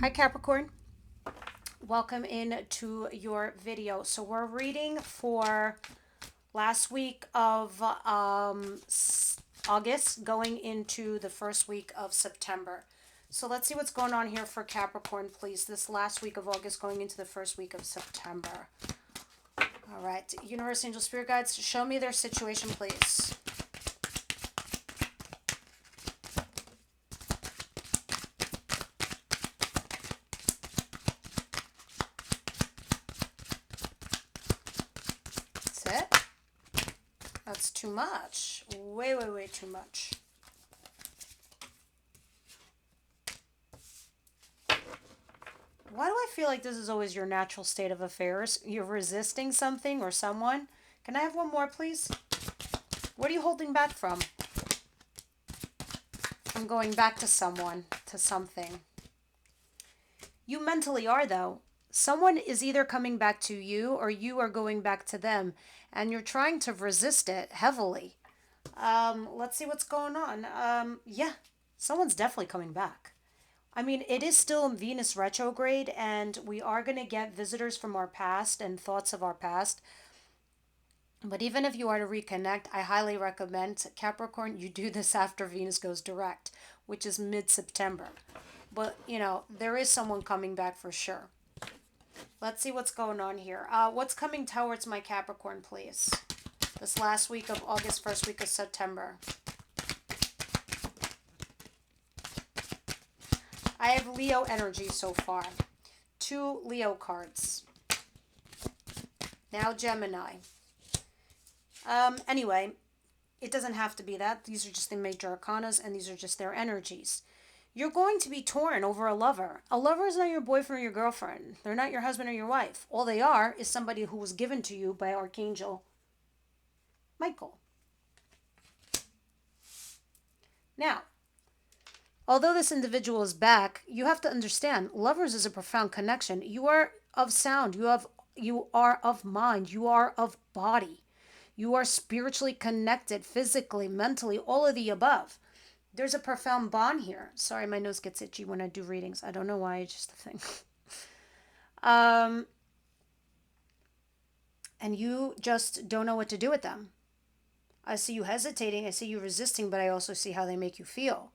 Hi Capricorn, welcome into your video. So we're reading for last week of August going into the first week of September. So let's see what's going on here for Capricorn, please. This last week of August going into the first week of September. All right, Universe, Angel, Spirit Guides, show me their situation, please. That's it. That's too much. Way too much. Why do I feel like this is always your natural state of affairs? You're resisting something or someone? Can I have one more, please? What are you holding back from? From going back to someone, to something. You mentally are, though. Someone is either coming back to you or you are going back to them, and you're trying to resist it heavily. Let's see what's going on. Yeah, someone's definitely coming back. I mean, it is still Venus retrograde, and we are going to get visitors from our past and thoughts of our past. But even if you are to reconnect, I highly recommend Capricorn, you do this after Venus goes direct, which is mid September. But, there is someone coming back for sure. Let's see what's going on here. What's coming towards my Capricorn, please? This last week of August, first week of September. I have Leo energy so far. 2 Leo cards. Now Gemini. Anyway, it doesn't have to be that. These are just the major arcanas, and these are just their energies. You're going to be torn over a lover. A lover is not your boyfriend or your girlfriend. They're not your husband or your wife. All they are is somebody who was given to you by Archangel Michael. Now, although this individual is back, you have to understand, lovers is a profound connection. You are of sound. You are of mind. You are of body. You are spiritually connected, physically, mentally, all of the above. There's a profound bond here. Sorry, my nose gets itchy when I do readings. I don't know why, it's just a thing. And you just don't know what to do with them. I see you hesitating. I see you resisting, but I also see how they make you feel.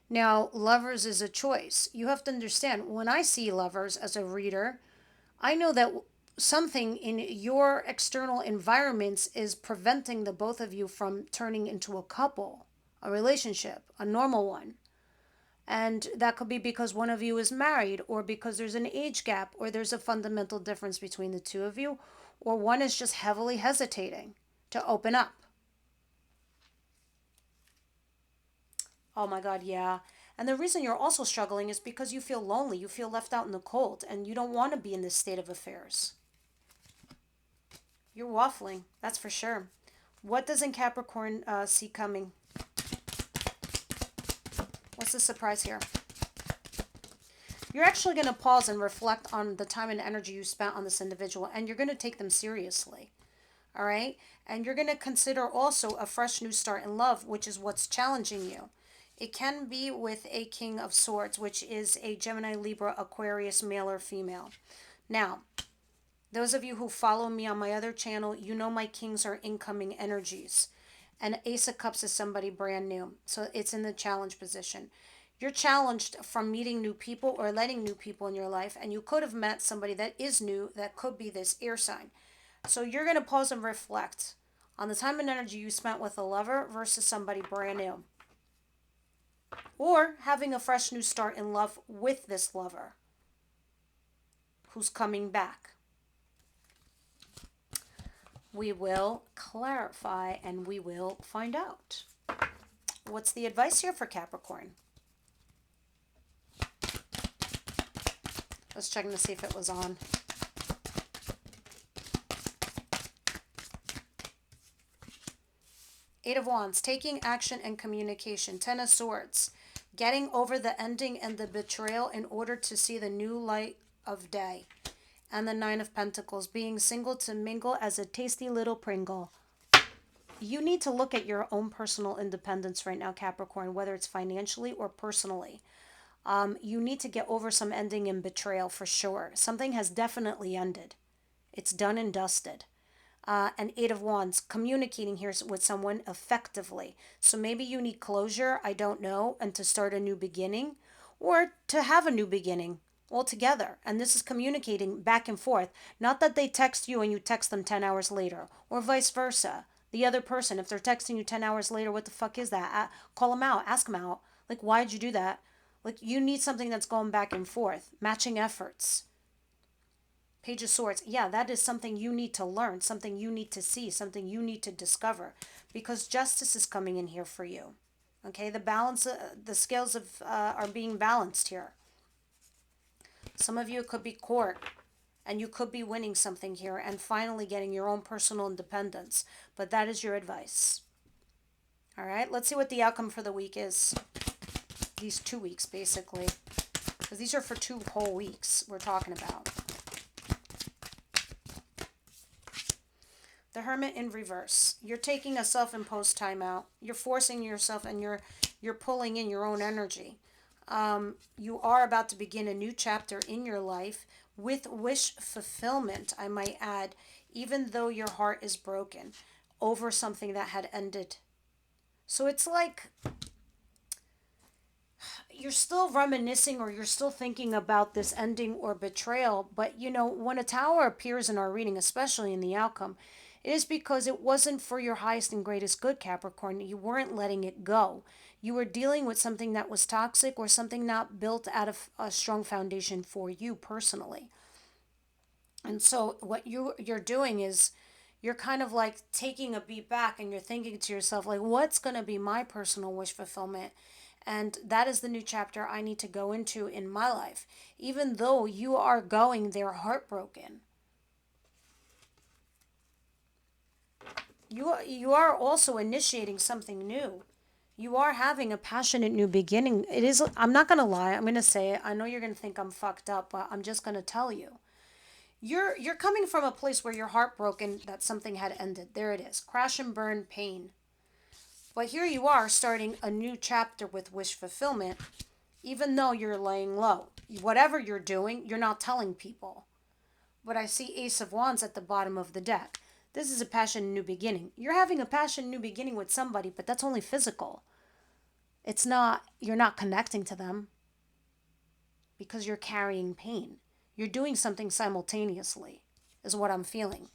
Now, lovers is a choice. You have to understand, when I see lovers as a reader, I know that something in your external environments is preventing the both of you from turning into a couple, a relationship, a normal one. And that could be because one of you is married, or because there's an age gap, or there's a fundamental difference between the two of you, or one is just heavily hesitating to open up. Oh my God, yeah. And the reason you're also struggling is because you feel lonely, you feel left out in the cold, and you don't want to be in this state of affairs. You're waffling, that's for sure. What doesn't Capricorn see coming? What's the surprise here? You're actually going to pause and reflect on the time and energy you spent on this individual, and you're going to take them seriously. All right? And you're going to consider also a fresh new start in love, which is what's challenging you. It can be with a King of Swords, which is a Gemini, Libra, Aquarius, male or female. Now, those of you who follow me on my other channel, you know my kings are incoming energies. And Ace of Cups is somebody brand new. So it's in the challenge position. You're challenged from meeting new people or letting new people in your life. And you could have met somebody that is new that could be this air sign. So you're going to pause and reflect on the time and energy you spent with a lover versus somebody brand new. Or having a fresh new start in love with this lover who's coming back. We will clarify and we will find out. What's the advice here for Capricorn? Let's check to see if it was on. Eight of Wands, taking action and communication. Ten of Swords, getting over the ending and the betrayal in order to see the new light of day. And the Nine of Pentacles, being single to mingle as a tasty little Pringle. You need to look at your own personal independence right now, Capricorn, whether it's financially or personally. You need to get over some ending in betrayal for sure. Something has definitely ended. It's done and dusted. And Eight of Wands, communicating here with someone effectively. So maybe you need closure, I don't know, and to start a new beginning, or to have a new beginning altogether. And this is communicating back and forth. Not that they text you and you text them 10 hours later, or vice versa. The other person, if they're texting you 10 hours later, what the fuck is that? Call them out, ask them out. Like, why'd you do that? Like, you need something that's going back and forth, matching efforts. Page of Swords. Yeah, that is something you need to learn, something you need to see, something you need to discover, because justice is coming in here for you. Okay, the balance, the scales are being balanced here. Some of you could be court, and you could be winning something here and finally getting your own personal independence. But that is your advice. All right, let's see what the outcome for the week is. These 2 weeks, basically, because these are for 2 whole weeks we're talking about. The Hermit in reverse. You're taking a self-imposed timeout. You're forcing yourself, and you're pulling in your own energy. You are about to begin a new chapter in your life with wish fulfillment, I might add, even though your heart is broken over something that had ended. So it's like you're still reminiscing, or you're still thinking about this ending or betrayal. But you know, when a tower appears in our reading, especially in the outcome, it is because it wasn't for your highest and greatest good, Capricorn. You weren't letting it go. You were dealing with something that was toxic, or something not built out of a strong foundation for you personally. And so what you're doing is you're kind of like taking a beat back, and you're thinking to yourself, like, what's going to be my personal wish fulfillment? And that is the new chapter I need to go into in my life, even though you are going there heartbroken. You are also initiating something new. You are having a passionate new beginning. It is, I'm not going to lie, I'm going to say it. I know you're going to think I'm fucked up, but I'm just going to tell you. You're coming from a place where you're heartbroken that something had ended. There it is. Crash and burn, pain. But here you are starting a new chapter with wish fulfillment, even though you're laying low. Whatever you're doing, you're not telling people. But I see Ace of Wands at the bottom of the deck. This is a passion new beginning. You're having a passion new beginning with somebody, but that's only physical. It's not, you're not connecting to them because you're carrying pain. You're doing something simultaneously, is what I'm feeling.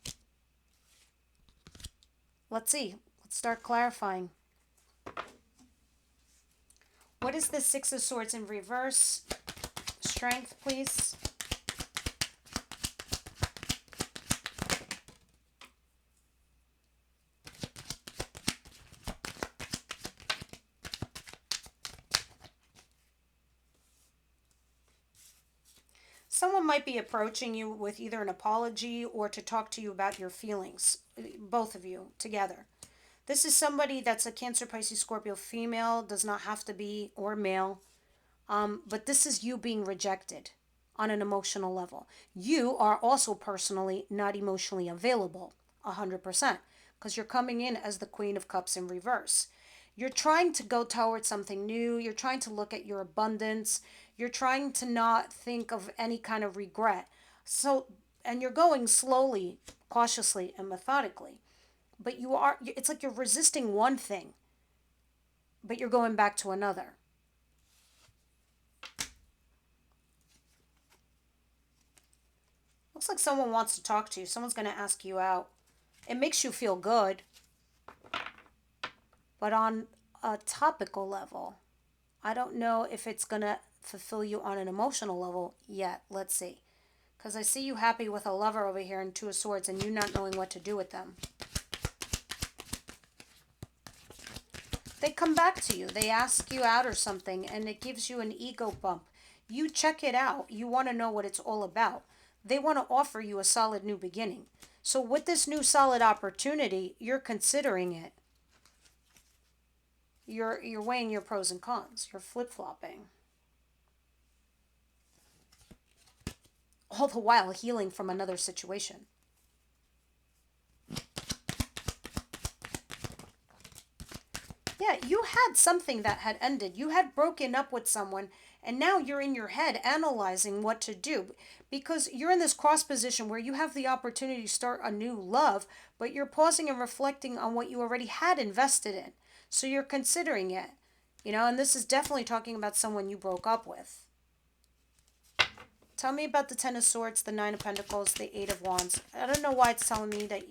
Let's see. Let's start clarifying. What is the Six of Swords in reverse? Strength, please. Someone might be approaching you with either an apology or to talk to you about your feelings, both of you together. This is somebody that's a Cancer, Pisces, Scorpio female, does not have to be, or male. But this is you being rejected on an emotional level. You are also personally not emotionally available 100%, because you're coming in as the Queen of Cups in reverse. You're trying to go towards something new. You're trying to look at your abundance. You're trying to not think of any kind of regret. So, and you're going slowly, cautiously, and methodically. But it's like you're resisting one thing, but you're going back to another. Looks like someone wants to talk to you. Someone's going to ask you out. It makes you feel good. But on a topical level, I don't know if it's going to fulfill you on an emotional level yet. Let's see. Because I see you happy with a lover over here and Two of Swords, and you not knowing what to do with them. They come back to you. They ask you out or something, and it gives you an ego bump. You check it out. You want to know what it's all about. They want to offer you a solid new beginning. So with this new solid opportunity, you're considering it. You're weighing your pros and cons. You're flip-flopping. All the while healing from another situation. Yeah, you had something that had ended. You had broken up with someone, and now you're in your head analyzing what to do because you're in this cross position where you have the opportunity to start a new love, but you're pausing and reflecting on what you already had invested in. So you're considering it, and this is definitely talking about someone you broke up with. Tell me about the Ten of Swords, the Nine of Pentacles, the Eight of Wands. I don't know why it's telling me that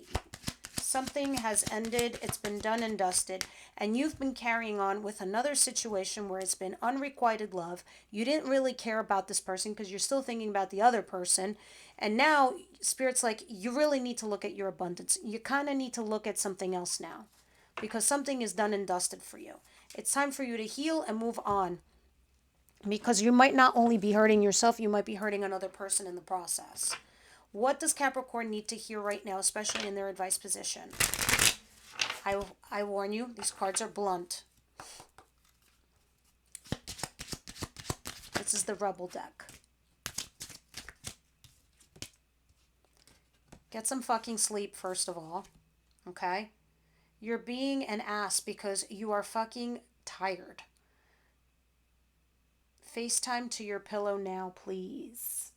something has ended, it's been done and dusted, and you've been carrying on with another situation where it's been unrequited love. You didn't really care about this person because you're still thinking about the other person. And now, Spirit's like, you really need to look at your abundance. You kind of need to look at something else now because something is done and dusted for you. It's time for you to heal and move on because you might not only be hurting yourself, you might be hurting another person in the process. What does Capricorn need to hear right now, especially in their advice position? I warn you, these cards are blunt. This is the Rebel deck. Get some fucking sleep, first of all. Okay? You're being an ass because you are fucking tired. FaceTime to your pillow now, please.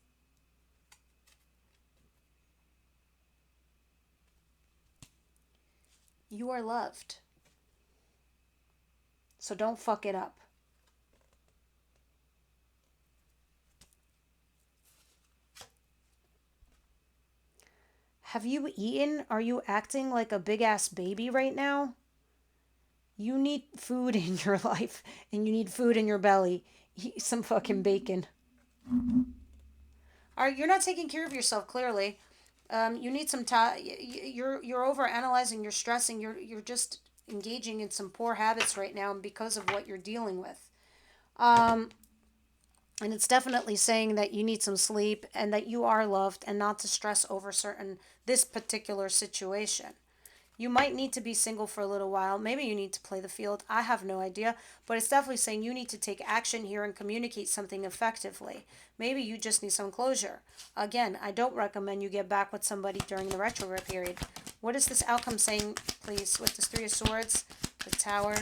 You are loved. So don't fuck it up. Have you eaten? Are you acting like a big ass baby right now? You need food in your life and you need food in your belly. Eat some fucking bacon. All right, you're not taking care of yourself, clearly. You need some time. You're over analyzing. You're stressing. You're just engaging in some poor habits right now, because of what you're dealing with. And it's definitely saying that you need some sleep and that you are loved, and not to stress over this particular situation. You might need to be single for a little while. Maybe you need to play the field. I have no idea. But it's definitely saying you need to take action here and communicate something effectively. Maybe you just need some closure. Again, I don't recommend you get back with somebody during the retrograde period. What is this outcome saying, please? With this Three of Swords, the Tower.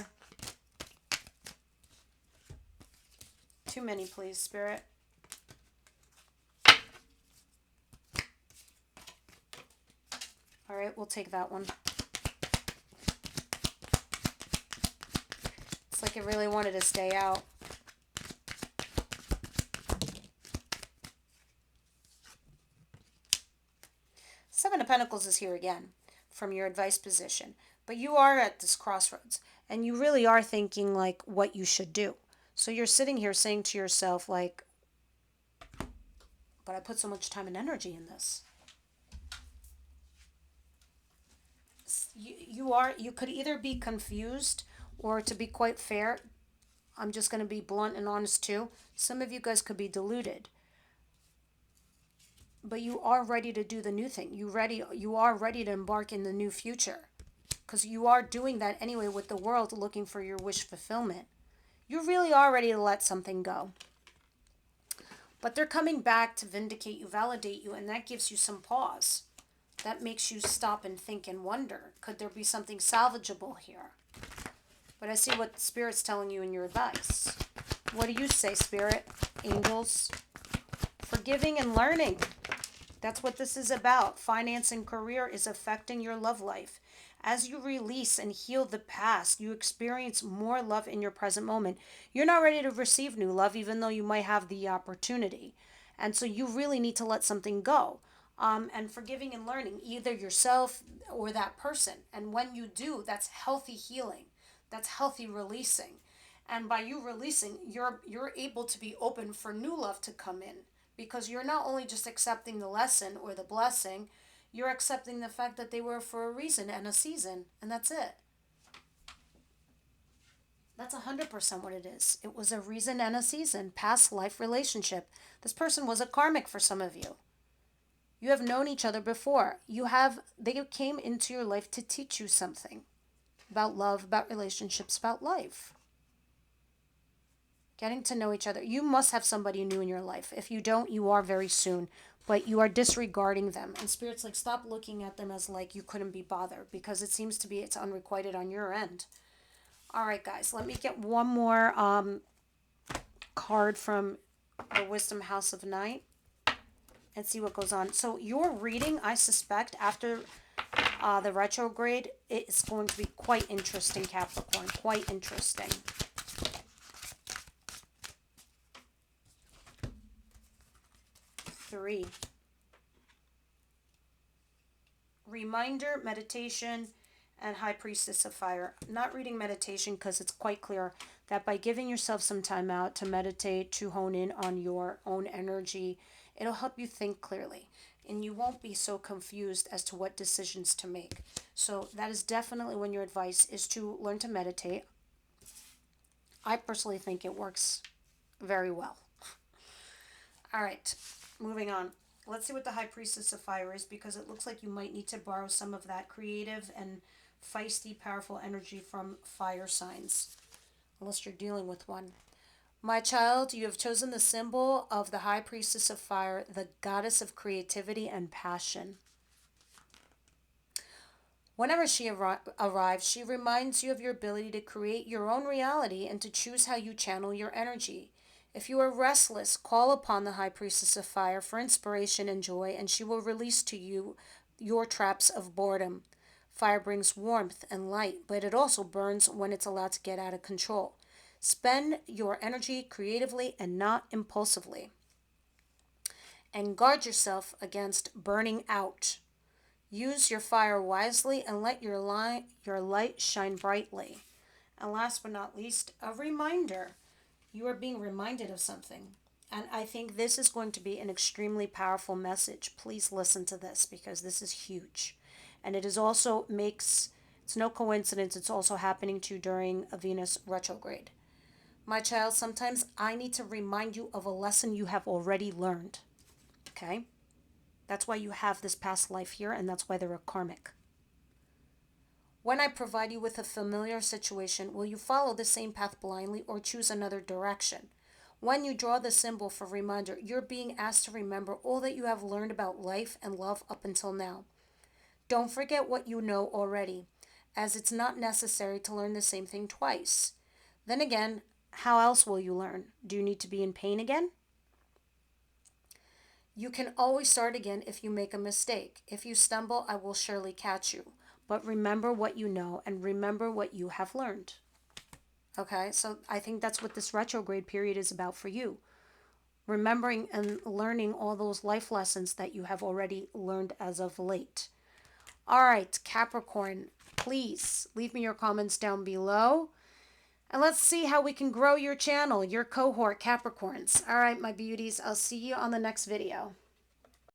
Too many, please, Spirit. All right, we'll take that one. Like it really wanted to stay out. Seven of Pentacles is here again from your advice position. But you are at this crossroads and you really are thinking like what you should do. So you're sitting here saying to yourself like, but I put so much time and energy in this. You could either be confused, or to be quite fair, I'm just going to be blunt and honest too. Some of you guys could be deluded. But you are ready to do the new thing. You are ready to embark in the new future. Because you are doing that anyway with the world, looking for your wish fulfillment. You really are ready to let something go. But they're coming back to vindicate you, validate you, and that gives you some pause. That makes you stop and think and wonder, could there be something salvageable here? But I see what Spirit's telling you in your advice. What do you say, Spirit? Angels? Forgiving and learning. That's what this is about. Finance and career is affecting your love life. As you release and heal the past, you experience more love in your present moment. You're not ready to receive new love, even though you might have the opportunity. And so you really need to let something go. And forgiving and learning, either yourself or that person. And when you do, that's healthy healing. That's healthy releasing. And by you releasing, you're able to be open for new love to come in. Because you're not only just accepting the lesson or the blessing, you're accepting the fact that they were for a reason and a season. And that's it. That's 100% what it is. It was a reason and a season. Past life relationship. This person was a karmic for some of you. You have known each other before. They came into your life to teach you something. About love, about relationships, about life. Getting to know each other. You must have somebody new in your life. If you don't, you are very soon. But you are disregarding them. And Spirit's like, stop looking at them as like you couldn't be bothered. Because it seems to be it's unrequited on your end. All right, guys, let me get one more card from the Wisdom House of Night and see what goes on. So your reading, I suspect, after the retrograde, it is going to be quite interesting, Capricorn. Quite interesting. Three. Reminder, meditation, and High Priestess of Fire. I'm not reading meditation because it's quite clear that by giving yourself some time out to meditate, to hone in on your own energy, it'll help you think clearly. And you won't be so confused as to what decisions to make. So that is definitely when your advice is to learn to meditate. I personally think it works very well. All right, moving on. Let's see what the High Priestess of Fire is, because it looks like you might need to borrow some of that creative and feisty, powerful energy from fire signs, unless you're dealing with one. My child, you have chosen the symbol of the High Priestess of Fire, the goddess of creativity and passion. Whenever she arrives, she reminds you of your ability to create your own reality and to choose how you channel your energy. If you are restless, call upon the High Priestess of Fire for inspiration and joy, and she will release to you your traps of boredom. Fire brings warmth and light, but it also burns when it's allowed to get out of control. Spend your energy creatively and not impulsively. And guard yourself against burning out. Use your fire wisely and let your light shine brightly. And last but not least, a reminder. You are being reminded of something. And I think this is going to be an extremely powerful message. Please listen to this because this is huge. And it is also it's no coincidence, it's also happening to you during a Venus retrograde. My child, sometimes I need to remind you of a lesson you have already learned. Okay? That's why you have this past life here, and that's why they're a karmic. When I provide you with a familiar situation, will you follow the same path blindly or choose another direction? When you draw the symbol for reminder, you're being asked to remember all that you have learned about life and love up until now. Don't forget what you know already, as it's not necessary to learn the same thing twice. Then again, how else will you learn? Do you need to be in pain again? You can always start again if you make a mistake. If you stumble, I will surely catch you. But remember what you know and remember what you have learned. Okay, so I think that's what this retrograde period is about for you. Remembering and learning all those life lessons that you have already learned as of late. All right, Capricorn, please leave me your comments down below. And let's see how we can grow your channel, your cohort, Capricorns. All right, my beauties, I'll see you on the next video.